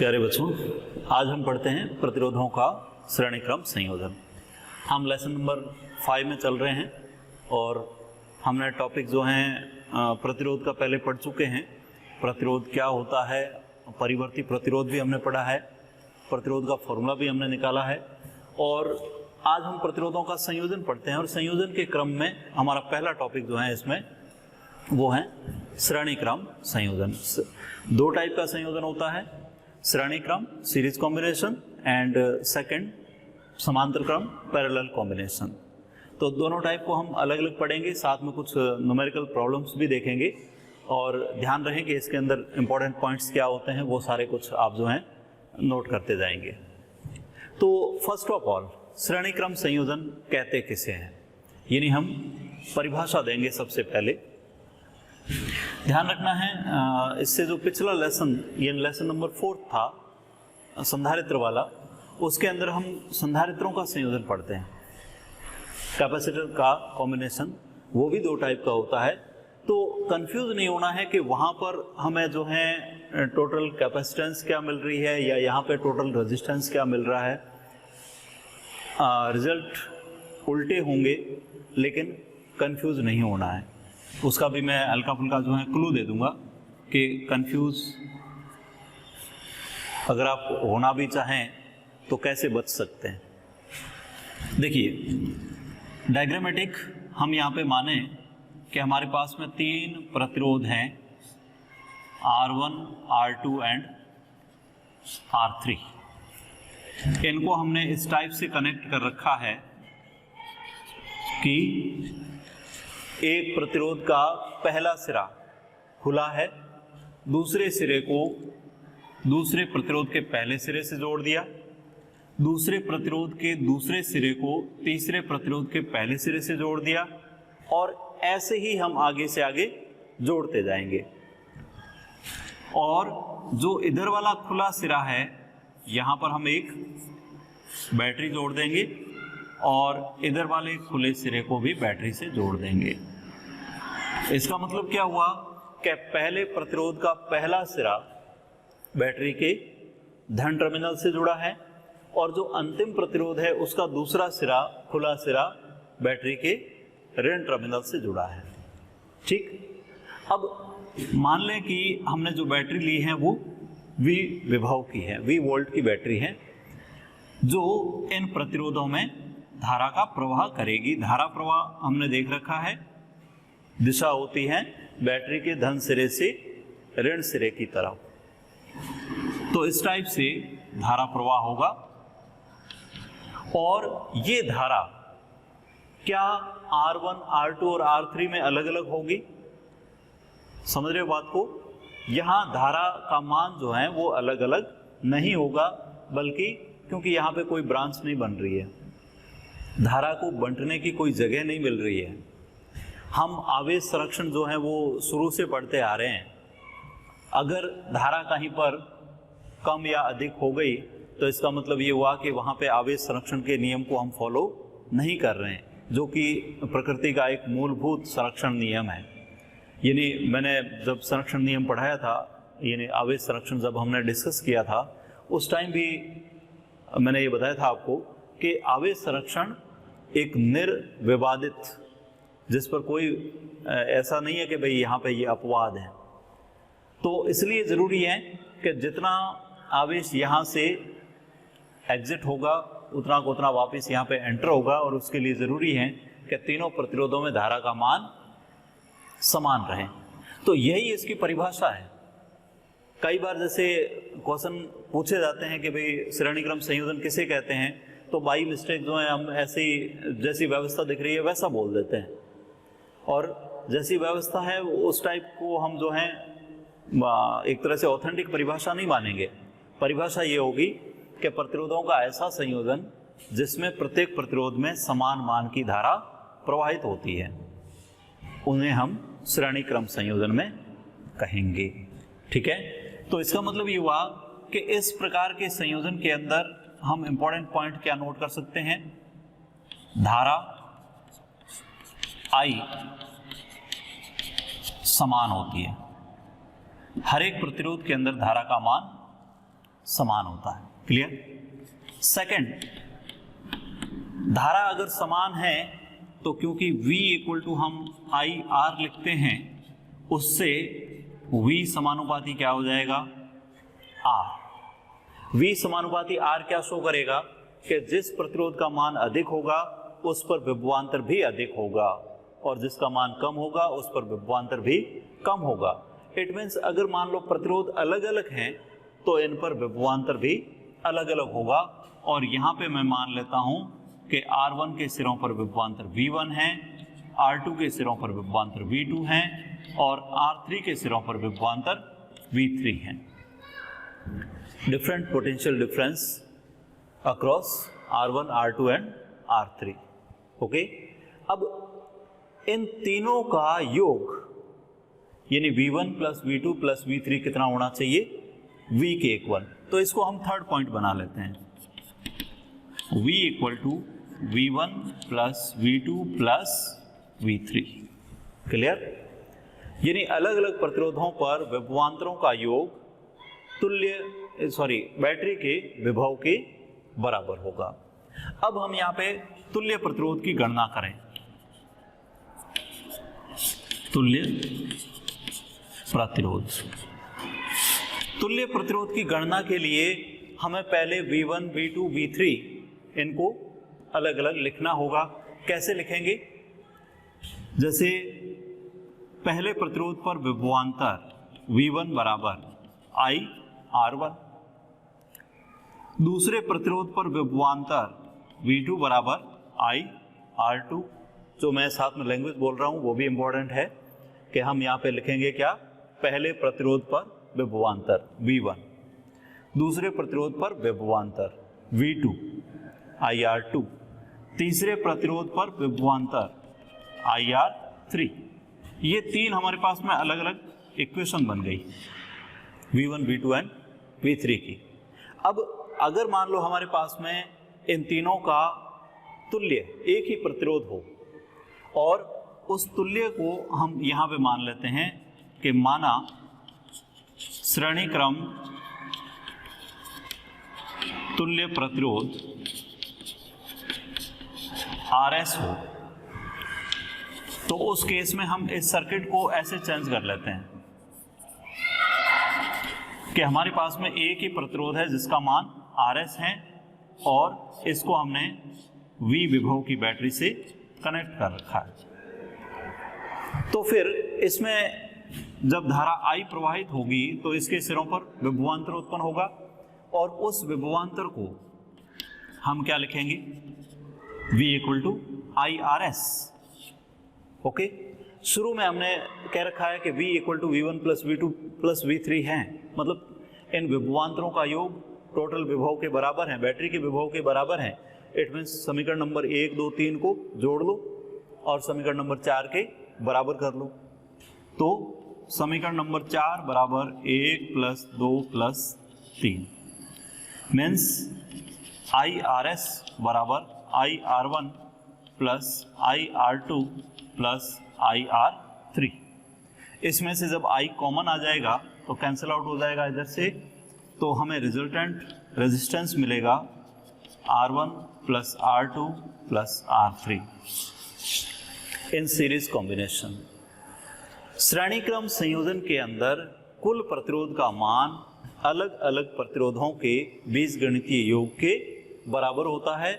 प्यारे बच्चों, आज हम पढ़ते हैं प्रतिरोधों का श्रेणी क्रम संयोजन। हम लेसन नंबर 5 में चल रहे हैं और हमने टॉपिक जो हैं प्रतिरोध का पहले पढ़ चुके हैं। प्रतिरोध क्या होता है, परिवर्ती प्रतिरोध भी हमने पढ़ा है, प्रतिरोध का फॉर्मूला भी हमने निकाला है और आज हम प्रतिरोधों का संयोजन पढ़ते हैं। और संयोजन के क्रम में हमारा पहला टॉपिक जो है इसमें वो है श्रेणी क्रम संयोजन। दो टाइप का संयोजन होता है, श्रेणी क्रम सीरीज कॉम्बिनेशन एंड सेकंड समांतर क्रम पैरेलल कॉम्बिनेशन। तो दोनों टाइप को हम अलग अलग पढ़ेंगे, साथ में कुछ न्यूमेरिकल प्रॉब्लम्स भी देखेंगे और ध्यान रहे कि इसके अंदर इंपॉर्टेंट पॉइंट्स क्या होते हैं, वो सारे कुछ आप जो हैं नोट करते जाएंगे। तो फर्स्ट ऑफ ऑल श्रेणी क्रम संयोजन कहते किसे हैं, यानी हम परिभाषा देंगे सबसे पहले। ध्यान रखना है इससे जो पिछला लेसन, ये लेसन नंबर 4 था संधारित्र वाला, उसके अंदर हम संधारित्रों का संयोजन पढ़ते हैं। कैपेसिटर का कॉम्बिनेशन वो भी दो टाइप का होता है, तो कंफ्यूज नहीं होना है कि वहाँ पर हमें जो है टोटल कैपेसिटेंस क्या मिल रही है या यहाँ पे टोटल रेजिस्टेंस क्या मिल रहा है। रिजल्ट उल्टे होंगे लेकिन कंफ्यूज नहीं होना है, उसका भी मैं हल्का फुल्का जो है क्लू दे दूंगा कि कंफ्यूज अगर आप होना भी चाहें तो कैसे बच सकते हैं। देखिए डायग्रामेटिक हम यहाँ पे माने कि हमारे पास में 3 प्रतिरोध हैं, R1, R2 एंड R3। इनको हमने इस टाइप से कनेक्ट कर रखा है कि एक प्रतिरोध का पहला सिरा खुला है, दूसरे सिरे को दूसरे प्रतिरोध के पहले सिरे से जोड़ दिया, दूसरे प्रतिरोध के दूसरे सिरे को तीसरे प्रतिरोध के पहले सिरे से जोड़ दिया और ऐसे ही हम आगे से आगे जोड़ते जाएंगे। और जो इधर वाला खुला सिरा है यहाँ पर हम एक बैटरी जोड़ देंगे और इधर वाले खुले सिरे को भी बैटरी से जोड़ देंगे। इसका मतलब क्या हुआ कि पहले प्रतिरोध का पहला सिरा बैटरी के धन टर्मिनल से जुड़ा है और जो अंतिम प्रतिरोध है उसका दूसरा सिरा, खुला सिरा, बैटरी के ऋण टर्मिनल से जुड़ा है। ठीक, अब मान लें कि हमने जो बैटरी ली है वो V विभव की है, V वोल्ट की बैटरी है जो इन प्रतिरोधों में धारा का प्रवाह करेगी। धारा प्रवाह हमने देख रखा है, दिशा होती है बैटरी के धन सिरे से ऋण सिरे की तरफ। तो इस टाइप से धारा प्रवाह होगा और ये धारा क्या R1, R2 और R3 में अलग अलग होगी? समझ रहे हो बात को? यहाँ धारा का मान जो है वो अलग अलग नहीं होगा, बल्कि क्योंकि यहाँ पे कोई ब्रांच नहीं बन रही है, धारा को बंटने की कोई जगह नहीं मिल रही है। हम आवेश संरक्षण जो है वो शुरू से पढ़ते आ रहे हैं। अगर धारा कहीं पर कम या अधिक हो गई तो इसका मतलब ये हुआ कि वहाँ पे आवेश संरक्षण के नियम को हम फॉलो नहीं कर रहे हैं, जो कि प्रकृति का एक मूलभूत संरक्षण नियम है। यानी मैंने जब संरक्षण नियम पढ़ाया था, यानी आवेश संरक्षण जब हमने डिस्कस किया था, उस टाइम भी मैंने ये बताया था आपको कि आवेश संरक्षण एक निर्विवादित, जिस पर कोई ऐसा नहीं है कि भाई यहाँ पे ये अपवाद है। तो इसलिए ज़रूरी है कि जितना आवेश यहाँ से एग्जिट होगा उतना को उतना वापस यहाँ पे एंटर होगा और उसके लिए ज़रूरी है कि तीनों प्रतिरोधों में धारा का मान समान रहे। तो यही इसकी परिभाषा है। कई बार जैसे क्वेश्चन पूछे जाते हैं कि भाई श्रेणी क्रम संयोजन किसे कहते हैं, तो बाई मिस्टेक जो है हम ऐसी जैसी व्यवस्था दिख रही है वैसा बोल देते हैं और जैसी व्यवस्था है उस टाइप को हम जो है एक तरह से ऑथेंटिक परिभाषा नहीं मानेंगे। परिभाषा ये होगी कि प्रतिरोधों का ऐसा संयोजन जिसमें प्रत्येक प्रतिरोध में समान मान की धारा प्रवाहित होती है, उन्हें हम श्रेणी क्रम संयोजन में कहेंगे। ठीक है, तो इसका मतलब ये हुआ कि इस प्रकार के संयोजन के अंदर हम इंपॉर्टेंट पॉइंट क्या नोट कर सकते हैं? धारा I समान होती है। हर एक प्रतिरोध के अंदर धारा का मान समान होता है। क्लियर। सेकंड, धारा अगर समान है तो क्योंकि V इक्वल टू हम आई आर लिखते हैं, उससे V समानुपाती क्या हो जाएगा, R। V समानुपाती R क्या शो करेगा कि जिस प्रतिरोध का मान अधिक होगा उस पर विभवांतर भी अधिक होगा, और जिसका मान कम होगा उस पर विभवांतर भी कम होगा। इट मीन्स अगर मान लो प्रतिरोध अलग अलग हैं तो इन पर विभवांतर भी अलग अलग होगा। और यहाँ पे मैं मान लेता हूँ कि R1 के सिरों पर विभवांतर V1 है, R2 के सिरों पर विभवांतर V2 है, और R3 के सिरों पर विभवांतर V3 है। Different potential difference across R1, R2 and R3। Okay, अब इन तीनों का योग यानी V1 plus V2 plus V3 कितना होना चाहिए, V के इक्वल। तो इसको हम थर्ड पॉइंट बना लेते हैं, V equal to V1 plus V2 plus V3। Clear. यानी अलग अलग प्रतिरोधों पर विभवांतरों का योग बैटरी के विभव के बराबर होगा। अब हम यहाँ पे तुल्य प्रतिरोध की गणना करें। तुल्य प्रतिरोध की गणना के लिए हमें पहले V1, V2, V3 इनको अलग अलग लिखना होगा। कैसे लिखेंगे, जैसे पहले प्रतिरोध पर विभवांतर V1 बराबर I R1, दूसरे प्रतिरोध पर विभवांतर V2 बराबर I R2। जो मैं साथ में लैंग्वेज बोल रहा हूं वो भी इंपॉर्टेंट है कि हम यहाँ पे लिखेंगे क्या, पहले प्रतिरोध पर विभवांतर V1, दूसरे प्रतिरोध पर विभवांतर V2 IR2, तीसरे प्रतिरोध पर विभवांतर IR3। ये तीन हमारे पास में अलग अलग इक्वेशन बन गई V1, V2 एंड V3 की। अब अगर मान लो हमारे पास में इन तीनों का तुल्य एक ही प्रतिरोध हो, और उस तुल्य को हम यहाँ पे मान लेते हैं कि माना श्रेणी क्रम तुल्य प्रतिरोध RS हो, तो उस केस में हम इस सर्किट को ऐसे चेंज कर लेते हैं कि हमारे पास में एक ही प्रतिरोध है जिसका मान RS है, और इसको हमने V विभव की बैटरी से कनेक्ट कर रखा है। तो फिर इसमें जब धारा I प्रवाहित होगी तो इसके सिरों पर विभवांतर उत्पन्न होगा, और उस विभवांतर को हम क्या लिखेंगे, V equal to IRS। Okay, शुरू में हमने कह रखा है कि V equal to V1 plus V2 plus V3 है, मतलब इन विभवांतरों का योग टोटल विभव के बराबर है, बैटरी के विभव के बराबर है। इट मीन्स समीकरण नंबर 1, 2, 3 को जोड़ लो और समीकरण नंबर 4 के बराबर कर लो। तो समीकरण नंबर 4 बराबर 1 प्लस 2 प्लस 3 मीन्स IRS बराबर IR1 plus IR2 plus IR3। इसमें से जब I कॉमन आ जाएगा तो कैंसिल आउट हो जाएगा इधर से, तो हमें रिजल्टेंट रेजिस्टेंस मिलेगा R1 plus R2 plus R3 in series combination. श्रेणी क्रम संयोजन के अंदर कुल प्रतिरोध का मान अलग अलग प्रतिरोधों के बीजगणितीय योग के बराबर होता है।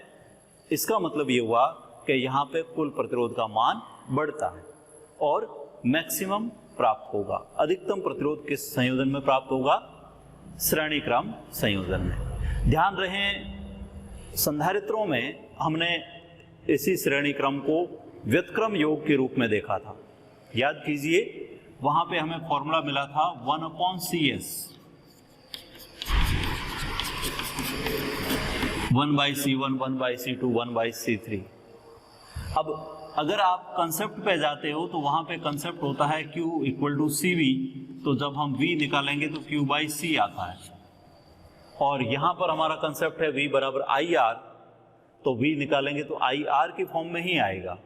इसका मतलब ये हुआ कि यहाँ पे कुल प्रतिरोध का मान बढ़ता है और मैक्सिमम प्राप्त होगा। अधिकतम प्रतिरोध किस संयोजन में प्राप्त होगा, श्रेणी क्रम संयोजन में। ध्यान रहे संधारित्रों में हमने इसी श्रेणी क्रम को व्युत्क्रम योग के रूप में देखा था, याद कीजिए। वहां पे हमें फॉर्मूला मिला था 1/CS 1/C1 1/C2 1/C3। अब अगर आप कंसेप्ट पे जाते हो तो वहां पे कंसेप्ट होता है Q इक्वल टू CV, तो जब हम V निकालेंगे तो Q/C आता है, और यहाँ पर हमारा कंसेप्ट है V बराबर IR, तो V निकालेंगे तो IR की फॉर्म में ही आएगा।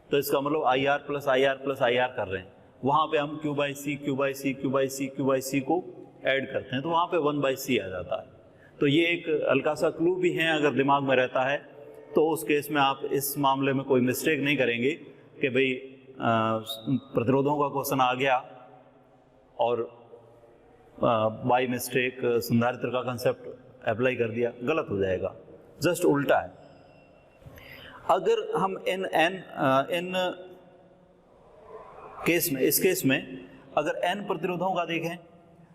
तो इसका मतलब IR plus IR plus IR कर रहे हैं। वहां पे हम Q/C Q/C Q/C Q/C को ऐड करते हैं तो वहाँ पे 1/c आ जाता है। तो ये एक हल्का सा क्लू भी है, अगर दिमाग में रहता है तो उस केस में आप इस मामले में कोई मिस्टेक नहीं करेंगे कि भाई प्रतिरोधों का क्वेश्चन आ गया और बाई मिस्टेक संधारित्र का कंसेप्ट अप्लाई कर दिया, गलत हो जाएगा। जस्ट उल्टा है। अगर हम इन केस में, इस केस में अगर n प्रतिरोधों का देखें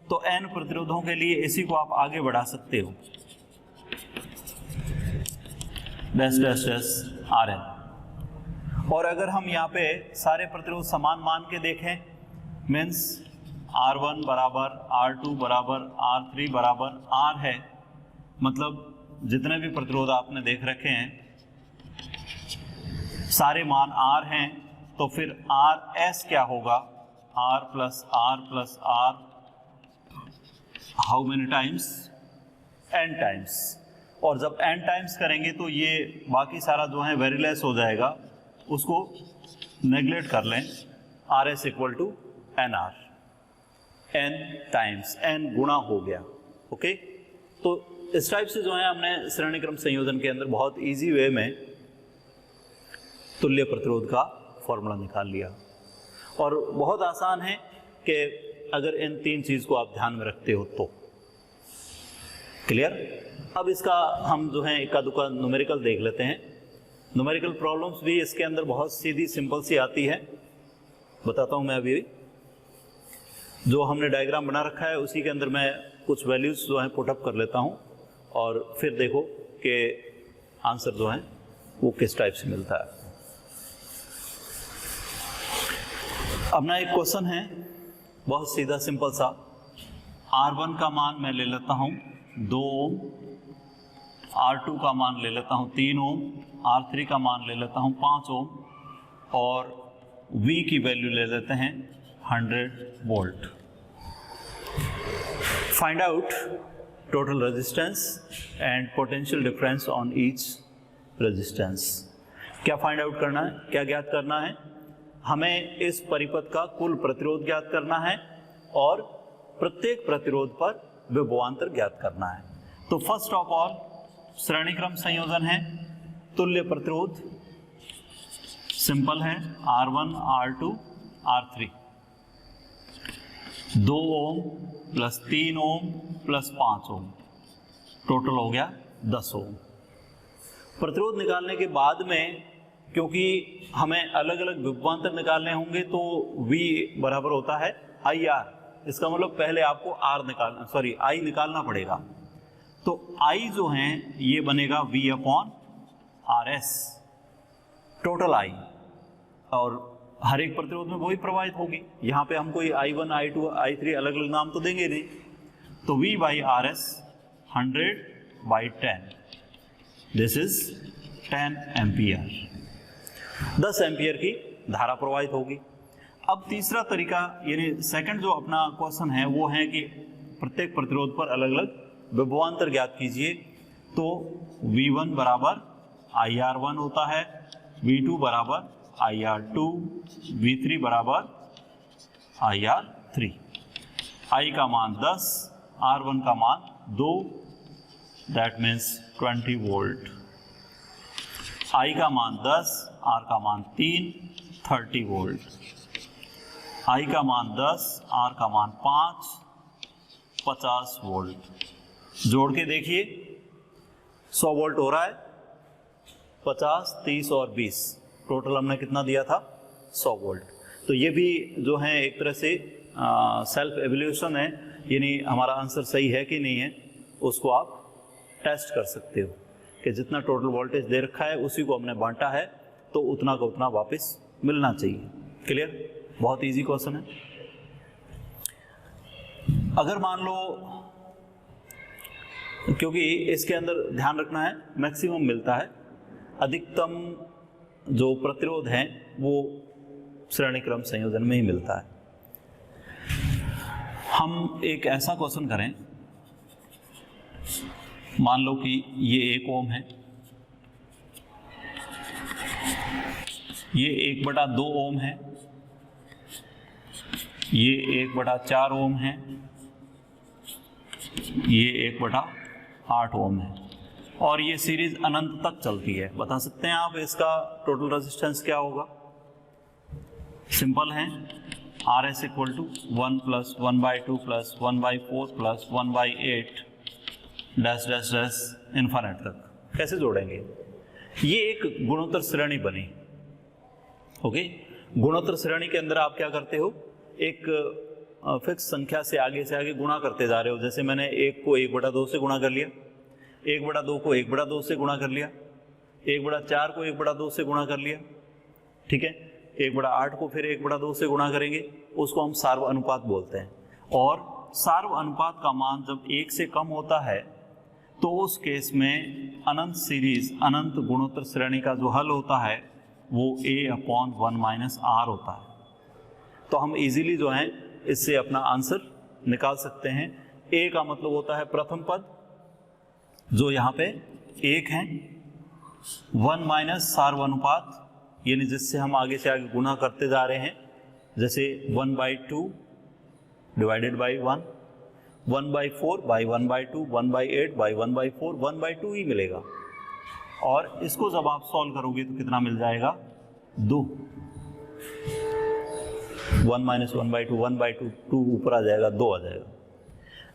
तो n प्रतिरोधों के लिए इसी को आप आगे बढ़ा सकते हो, डैश डैश डैश Rn। और अगर हम यहाँ पे सारे प्रतिरोध समान मान के देखें, मीन्स R1 बराबर R2 बराबर R3 बराबर R है, मतलब जितने भी प्रतिरोध आपने देख रखे हैं सारे मान R हैं, तो फिर Rs क्या होगा, R plus R how many times, n times. और जब n टाइम्स करेंगे तो ये बाकी सारा जो है वेरीलेस हो जाएगा, उसको नेग्लेक्ट कर लें। Rs equal to NR, n times, n गुणा हो गया। ओके, तो इस टाइप से जो है हमने श्रेणी क्रम संयोजन के अंदर बहुत इजी वे में तुल्य प्रतिरोध का फॉर्मूला निकाल लिया। और बहुत आसान है कि अगर इन तीन चीज को आप ध्यान में रखते हो तो। क्लियर? अब इसका हम जो है इक्का दुक्का न्यूमेरिकल देख लेते हैं। न्यूमेरिकल प्रॉब्लम्स भी इसके अंदर बहुत सीधी सिंपल सी आती है, बताता हूं मैं। अभी जो हमने डायग्राम बना रखा है उसी के अंदर मैं कुछ वैल्यूज जो है पुटअप कर लेता हूं और फिर देखो कि आंसर जो है वो किस टाइप से मिलता है। अपना एक क्वेश्चन है बहुत सीधा सिंपल सा। R1 का मान मैं ले लेता हूं 2 ओम, R2 का मान ले लेता हूं 3 ओम, R3 का मान ले लेता हूं 5 ओम और V की वैल्यू ले लेते हैं 100 volt. Find out total resistance and potential difference on each resistance. क्या फाइंड आउट करना है, क्या ज्ञात करना है? हमें इस परिपथ का कुल प्रतिरोध ज्ञात करना है और प्रत्येक प्रतिरोध पर विभवांतर ज्ञात करना है। तो फर्स्ट ऑफ ऑल श्रेणी क्रम संयोजन है, तुल्य प्रतिरोध सिंपल है, R1 R2 R3, 2 ohm plus 3 ohm plus 5 ओम, टोटल हो गया 10 ओम। प्रतिरोध निकालने के बाद में क्योंकि हमें अलग अलग विभवांतर निकालने होंगे तो V बराबर होता है IR। इसका मतलब पहले आपको I निकालना पड़ेगा। तो I जो है ये बनेगा V upon RS, total I, और हर एक प्रतिरोध में वही प्रवाहित होगी। यहाँ पे हम कोई I1 I2 I3 अलग अलग नाम तो देंगे नहीं। तो V by RS 100/10, this is 10 ampere, 10 ampere की धारा प्रवाहित होगी। अब तीसरा तरीका यानी सेकंड जो अपना क्वेश्चन है वो है कि प्रत्येक प्रतिरोध पर अलग अलग विभवांतर ज्ञात कीजिए। तो V1 बराबर IR1 होता है, V2 बराबर IR2, V3 बराबर IR3। I का मान 10, R1 का मान 2, दैट मीन्स 20 वोल्ट। I का मान 10, R का मान 3, 30 वोल्ट। I का मान 10, R का मान 5, 50 वोल्ट। जोड़ के देखिए 100 वोल्ट हो रहा है, 50, 30 और 20, टोटल हमने कितना दिया था 100 वोल्ट। तो ये भी जो है एक तरह से सेल्फ एवल्यूशन है, यानी हमारा आंसर सही है कि नहीं है उसको आप टेस्ट कर सकते हो कि जितना टोटल वोल्टेज दे रखा है उसी को हमने बांटा है तो उतना का उतना वापस मिलना चाहिए। क्लियर? बहुत इजी क्वेश्चन है। अगर मान लो, क्योंकि इसके अंदर ध्यान रखना है मैक्सिमम मिलता है, अधिकतम जो प्रतिरोध है वो श्रेणी क्रम संयोजन में ही मिलता है। हम एक ऐसा क्वेश्चन करें, मान लो कि ये 1 ओम है, ये 1/2 ओम है, ये 1/4 ओम है, ये 1/8 ओम है और ये सीरीज अनंत तक चलती है। बता सकते हैं आप इसका टोटल रेजिस्टेंस क्या होगा? सिंपल है, RS equal to 1 + 1/2 + 1/4 + 1/8 dash dash dash infinite तक। कैसे जोड़ेंगे? ये एक गुणोत्तर श्रेणी बनी। ओके, गुणोत्तर श्रेणी के अंदर आप क्या करते हो, एक फिक्स संख्या से आगे गुणा करते जा रहे हो। जैसे मैंने 1 को 1/2 से गुणा कर लिया, 1/2 को 1/2 से गुणा कर लिया, 1/4 को 1/2 से गुणा कर लिया, ठीक है। 1/8 को फिर 1/2 से गुणा करेंगे, उसको हम सार्व अनुपात बोलते हैं। और सार्व अनुपात का मान जब 1 से कम होता है तो उस केस में अनंत सीरीज, अनंत गुणोत्तर श्रेणी का जो हल होता है वो A/1 - R होता है। तो हम इजीली जो है इससे अपना आंसर निकाल सकते हैं। A का मतलब होता है प्रथम पद जो यहाँ पे 1 है, 1 - सार्व अनुपात यानी जिससे हम आगे से आगे गुणा करते जा रहे हैं। जैसे 1/2 डिवाइडेड बाई 1, 1/4 बाई 1/2, 1/8 बाई 1/4, 1/2 ही मिलेगा। और इसको जब आप सॉल्व करोगे तो कितना मिल जाएगा? 2। 1 - 1/2, 1/2, 2 ऊपर आ जाएगा, 2 आ जाएगा।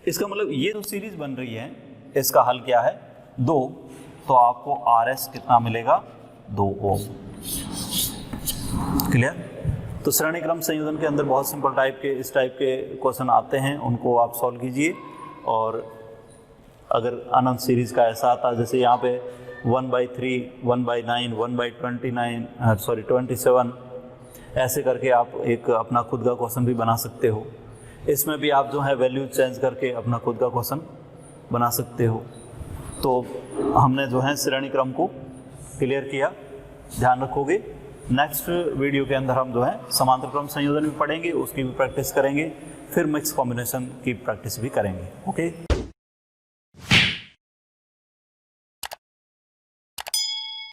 इसका मतलब ये जो सीरीज बन रही है इसका हल क्या है? 2। तो आपको RS कितना मिलेगा? 2 ओम। क्लियर? तो श्रेणी क्रम संयोजन के अंदर बहुत सिंपल टाइप के इस टाइप के क्वेश्चन आते हैं, उनको आप सॉल्व कीजिए। और अगर अनंत सीरीज का ऐसा आता है जैसे यहाँ पे 1/3, 1/9, 1/27 ऐसे करके आप एक अपना खुद का क्वेश्चन भी बना सकते हो। इसमें भी आप जो है वैल्यू चेंज करके अपना खुद का क्वेश्चन बना सकते हो। तो हमने जो है श्रेणी क्रम को क्लियर किया, ध्यान रखोगे। नेक्स्ट वीडियो के अंदर हम जो है समांतर क्रम संयोजन भी पढ़ेंगे, उसकी भी प्रैक्टिस करेंगे, फिर मिक्स कॉम्बिनेशन की प्रैक्टिस भी करेंगे। ओके।